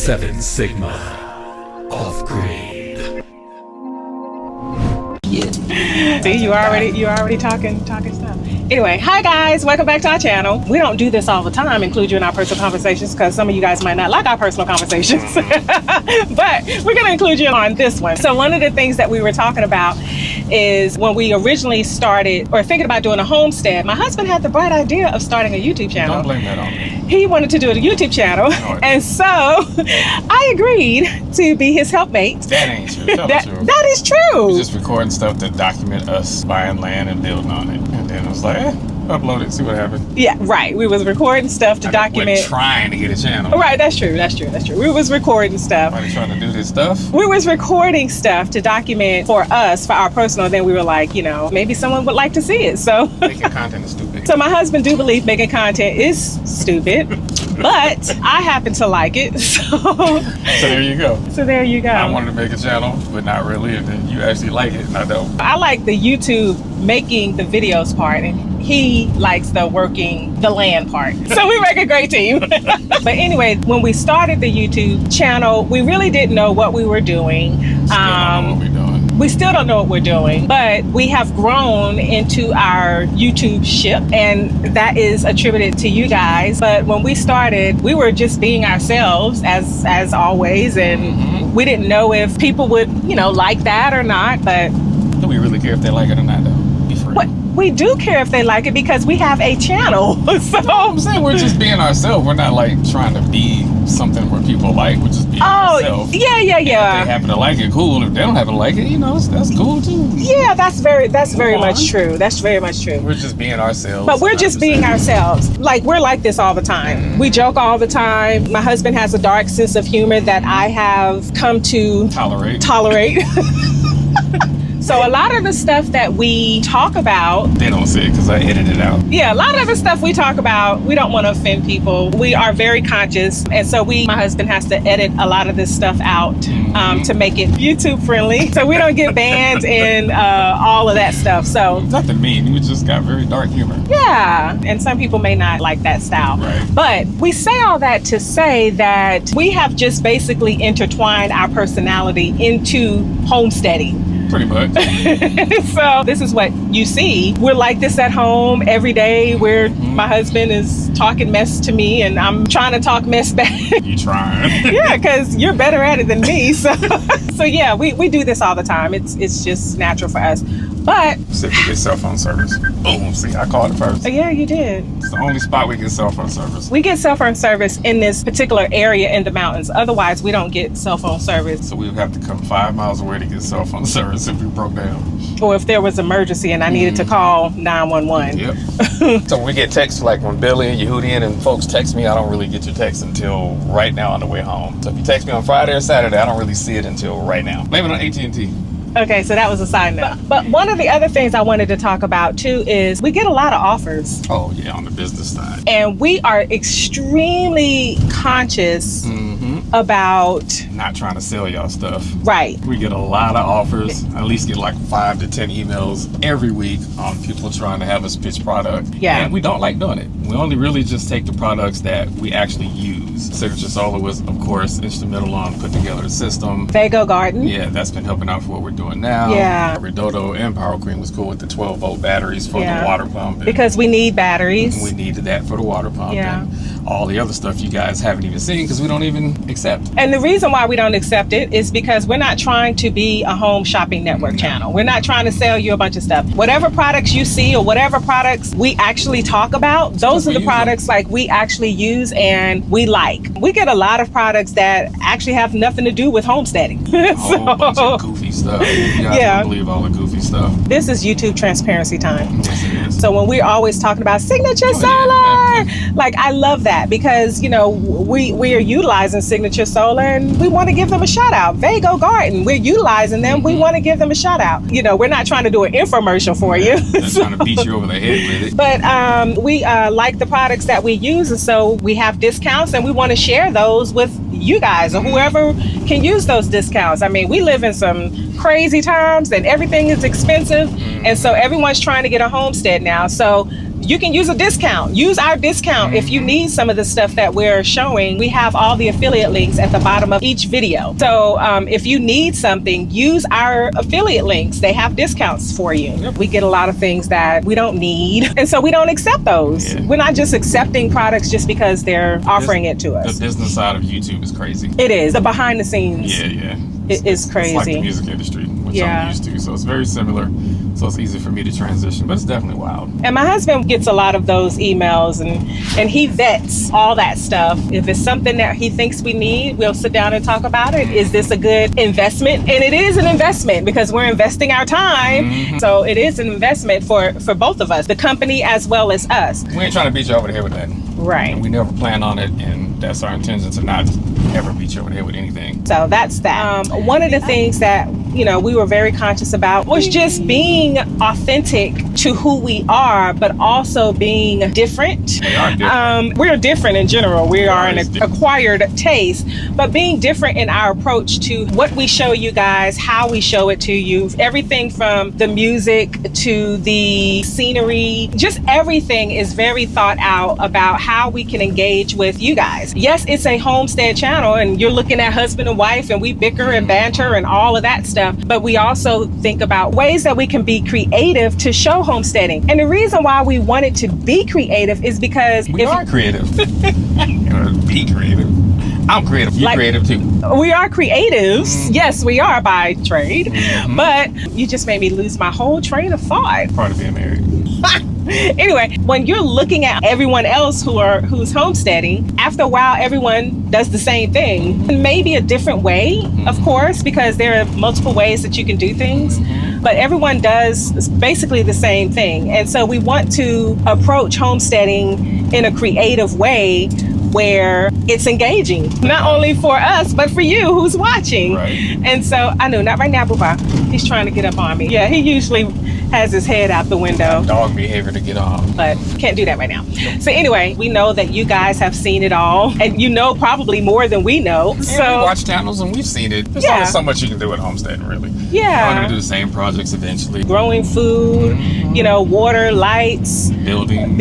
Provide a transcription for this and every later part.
7 Sigma Offgrid. See, you already talking stuff. Anyway, hi guys, welcome back to our channel. We don't do this all the time, include you in our personal conversations, because some of you guys might not like our personal conversations. But we're gonna include you on this one. So one of the things that we were talking about is when we originally started or thinking about doing a homestead, my husband had the bright idea of starting a YouTube channel. Don't blame that on me. He wanted to do a YouTube channel, and so I agreed to be his helpmate. That ain't true. Tell the truth. That is true. We're just recording stuff to document us buying land and building on it. And then I was like, upload it, see what happens. Yeah, right. We was recording stuff to document. We're trying to get a channel. Right, that's true. We was recording stuff. Everybody trying to do this stuff. We was recording stuff to document for us, for our personal. Then we were like, you know, maybe someone would like to see it. So making content is stupid. So my husband do believe making content is stupid, but I happen to like it. So there you go. So there you go. I wanted to make a channel, but not really, and then you actually like it, and I don't. I like the YouTube making the videos part, and he likes the working the land part. So we make a great team. But anyway, when we started the YouTube channel, we really didn't know what we were doing. Still don't know what we're doing. We still don't know what we're doing, but we have grown into our YouTube ship, and that is attributed to you guys. But when we started, we were just being ourselves as always, and we didn't know if people would, you know, like that or not. But do we really care if they like it or not, though? Be free. What? We do care if they like it because we have a channel. So I'm saying we're just being ourselves. We're not like trying to be something where people like. We're just being ourselves. Yeah. If they happen to like it, cool. If they don't happen to like it, you know, that's cool too. Yeah, that's very much true. That's very much true. We're just being ourselves. But we're just being ourselves. Like, we're like this all the time. We joke all the time. My husband has a dark sense of humor that I have come to tolerate. So a lot of the stuff that we talk about, they don't see it because I edited it out. Yeah, a lot of the stuff we talk about, we don't want to offend people. We are very conscious, and so my husband has to edit a lot of this stuff out to make it YouTube friendly, so we don't get banned and all of that stuff. So nothing mean. We just got very dark humor. Yeah, and some people may not like that style. Right. But we say all that to say that we have just basically intertwined our personality into homesteading. Pretty much. So this is what you see. We're like this at home every day, where my husband is talking mess to me and I'm trying to talk mess back. You trying? Yeah, because you're better at it than me. So yeah, we do this all the time. It's just natural for us. But we get cell phone service. Boom. See, I called it first. Yeah, you did. It's the only spot we get cell phone service. We get cell phone service in this particular area in the mountains. Otherwise, we don't get cell phone service. So we would have to come 5 miles away to get cell phone service if we broke down. Or if there was an emergency and I needed to call 911. Yep. So when we get texts, like when Billy and Yehudian and folks text me, I don't really get your text until right now on the way home. So if you text me on Friday or Saturday, I don't really see it until right now. Blame it on AT&T. Okay, so that was a side note. But one of the other things I wanted to talk about too is we get a lot of offers. Oh yeah, on the business side. And we are extremely conscious about not trying to sell y'all stuff. Right. We get a lot of offers. I at least get like 5 to 10 emails every week on people trying to have us pitch product. Yeah. And we don't like doing it. We only really just take the products that we actually use. Signature Solar was, of course, instrumental on putting together the system. Vego Garden. Yeah, that's been helping out for what we're doing now. Yeah. REDODO and Power Cream was cool with the 12-volt batteries for the water pump. Because we need batteries. We needed that for the water pump. Yeah. And all the other stuff you guys haven't even seen because we don't even accept. And the reason why we don't accept it is because we're not trying to be a home shopping network channel. We're not trying to sell you a bunch of stuff. Whatever products you see or whatever products we actually talk about, those are the products like we actually use and we like. We get a lot of products that actually have nothing to do with homesteading. A whole bunch of goofy stuff. You guys don't believe all the goofy stuff. This is YouTube transparency time. Yes, it is. So when we're always talking about Signature Solar, like I love that because, you know, we are utilizing Signature Solar and we want to give them a shout out. Vego Garden, we're utilizing them. We want to give them a shout out. You know, we're not trying to do an infomercial for you. They're trying to beat you over the head with it. But we like the products that we use, and so we have discounts and we want to share those with you guys or whoever can use those discounts. I mean, we live in some crazy times and everything is expensive, and so everyone's trying to get a homestead now. So you can use a discount. Use our discount if you need some of the stuff that we're showing. We have all the affiliate links at the bottom of each video. So if you need something, use our affiliate links. They have discounts for you. Yep. We get a lot of things that we don't need, and so we don't accept those. Yeah. We're not just accepting products just because they're offering it to us. The business side of YouTube is crazy. It is. The behind the scenes. Yeah. It is crazy. It's like the music industry, which I'm used to. So it's very similar. So it's easy for me to transition, but it's definitely wild. And my husband gets a lot of those emails, and he vets all that stuff. If it's something that he thinks we need, we'll sit down and talk about it. Is this a good investment? And it is an investment because we're investing our time. So it is an investment for both of us, the company as well as us. We ain't trying to beat you over the head with that. Right. And we never plan on it, and that's our intention, to not ever beat you over the head with anything. So that's that. One of the things that we were very conscious about was just being authentic to who we are, but also being different. We are different. We're different in general. We are an acquired taste, but being different in our approach to what we show you guys, how we show it to you, everything from the music to the scenery, just everything is very thought out about how we can engage with you guys. Yes, it's a homestead channel, and you're looking at husband and wife, and we bicker and banter and all of that stuff. But we also think about ways that we can be creative to show homesteading. And the reason why we wanted to be creative is because we are creative. Be creative. I'm creative. You're creative too. We are creatives. Yes, we are by trade. But you just made me lose my whole train of thought. Part of being married. Anyway, when you're looking at everyone else who's homesteading, after a while, everyone does the same thing. Maybe a different way, of course, because there are multiple ways that you can do things, but everyone does basically the same thing. And so we want to approach homesteading in a creative way where it's engaging, not only for us, but for you who's watching. Right. And so, I know, not right now, Booba. He's trying to get up on me. Yeah, he usually has his head out the window. Dog behavior to get on. But can't do that right now. So anyway, we know that you guys have seen it all, and you know probably more than we know. And so we watch channels and we've seen it. There's only so much you can do at homesteading, really. Yeah. We're going to do the same projects eventually. Growing food, water, lights, building.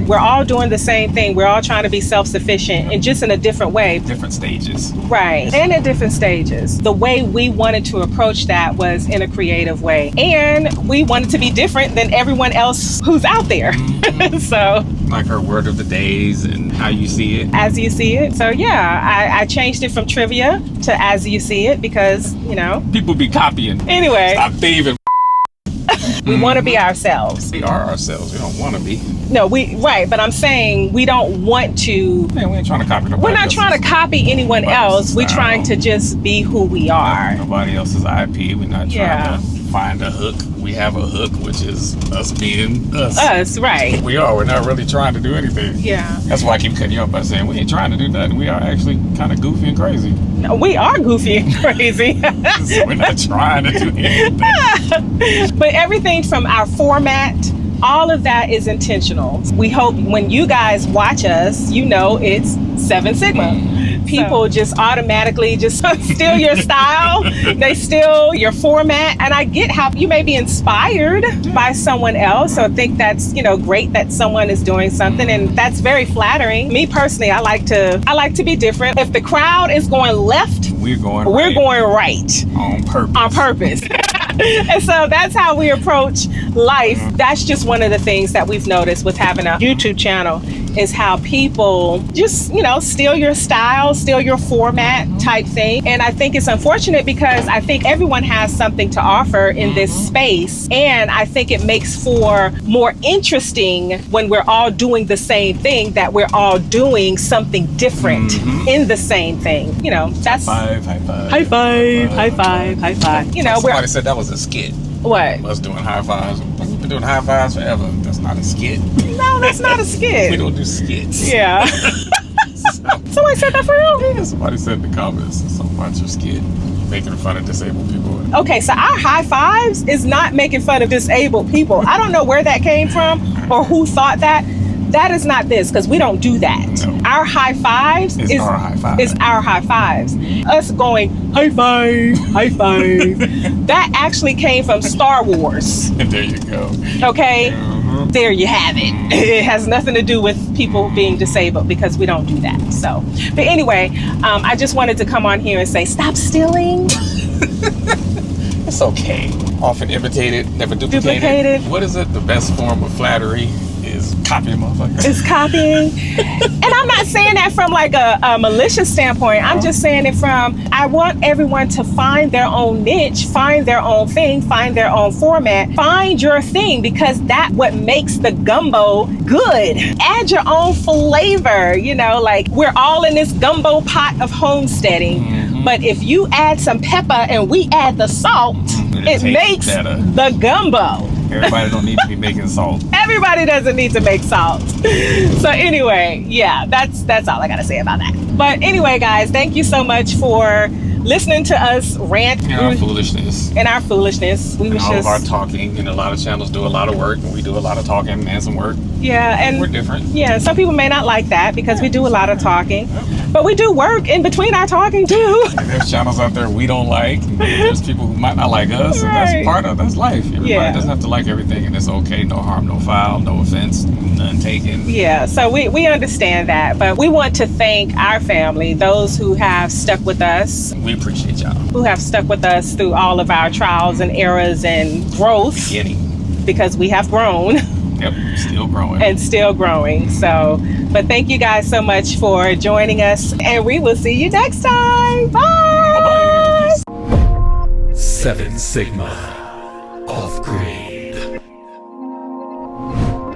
We're all doing the same thing. We're all trying to be self-sufficient, and just in a different way. Different stages. Right. And at different stages. The way we wanted to approach that was in a creative way. And we wanted to be different than everyone else who's out there. So like our word of the days and how you see it. As you see it. So yeah, I changed it from trivia to as you see it because, people be copying. Anyway. Stop thieving. We want to be ourselves. We are ourselves. We don't want to be. No, right. But I'm saying we don't want to. Man, we ain't trying to copy nobody. We're not trying to copy anyone else. We're trying to just be who we are. Nobody else's IP. We're not trying to find a hook. We have a hook, which is us being us. Us, right. We are. We're not really trying to do anything. Yeah. That's why I keep cutting you up by saying we ain't trying to do nothing. We are actually kind of goofy and crazy. No, we are goofy and crazy. We're not trying to do anything. But everything from our format, all of that is intentional. We hope when you guys watch us, it's 7 Sigma. People just automatically just steal your style. They steal your format. And I get how you may be inspired by someone else. So I think that's, great that someone is doing something. And that's very flattering. Me personally, I like to be different. If the crowd is going left, we're going right. On purpose. And so that's how we approach life. That's just one of the things that we've noticed with having a YouTube channel is how people just, steal your style, steal your format type thing. And I think it's unfortunate because I think everyone has something to offer in this space. And I think it makes for more interesting when we're all doing the same thing, that we're all doing something different in the same thing. That's high five. High five, high five, high five. Somebody said that was a skit. What? Us doing high fives. We've been doing high fives forever. That's not a skit. No, that's not a skit. We don't do skits. Yeah. Somebody said that for real? Yeah, somebody said in the comments, something about your skit. Making fun of disabled people. Okay, so our high fives is not making fun of disabled people. I don't know where that came from or who thought that. That is not this, because we don't do that. No. Our high fives is our high fives. Is our high fives. Us going, high five, high five. That actually came from Star Wars. There you go. Okay? there you have it. It has nothing to do with people being disabled, because we don't do that. So, but anyway, I just wanted to come on here and say, stop stealing. It's okay. Often imitated, never duplicated. What is it? The best form of flattery is copying, motherfucker. It's copying. And I'm not saying that from like a malicious standpoint. I'm just saying it from, I want everyone to find their own niche, find their own thing, find their own format, find your thing, because that's what makes the gumbo good. Add your own flavor, you know, like we're all in this gumbo pot of homesteading. But if you add some pepper and we add the salt, it makes better. The gumbo. Everybody don't need to be making salt. Everybody doesn't need to make salt. So anyway, yeah, that's all I gotta say about that. But anyway, guys, thank you so much for listening to us rant and our foolishness. And our foolishness. We and was all just of our talking, and a lot of channels do a lot of work, and we do a lot of talking and some work. Yeah, and we're different. Yeah, some people may not like that because we do a lot of talking. But we do work in between our talking too. There's channels out there we don't like. And there's people who might not like us, and that's life. Everybody doesn't have to like everything, and it's okay. No harm, no foul, no offense, none taken. Yeah, so we understand that, but we want to thank our family, those who have stuck with us. We appreciate y'all. Who have stuck with us through all of our trials and errors and growth. Because we have grown. Yep, still growing. And still growing. So, but thank you guys so much for joining us, and we will see you next time. Bye. Bye-bye. 7 Sigma. Off-grid.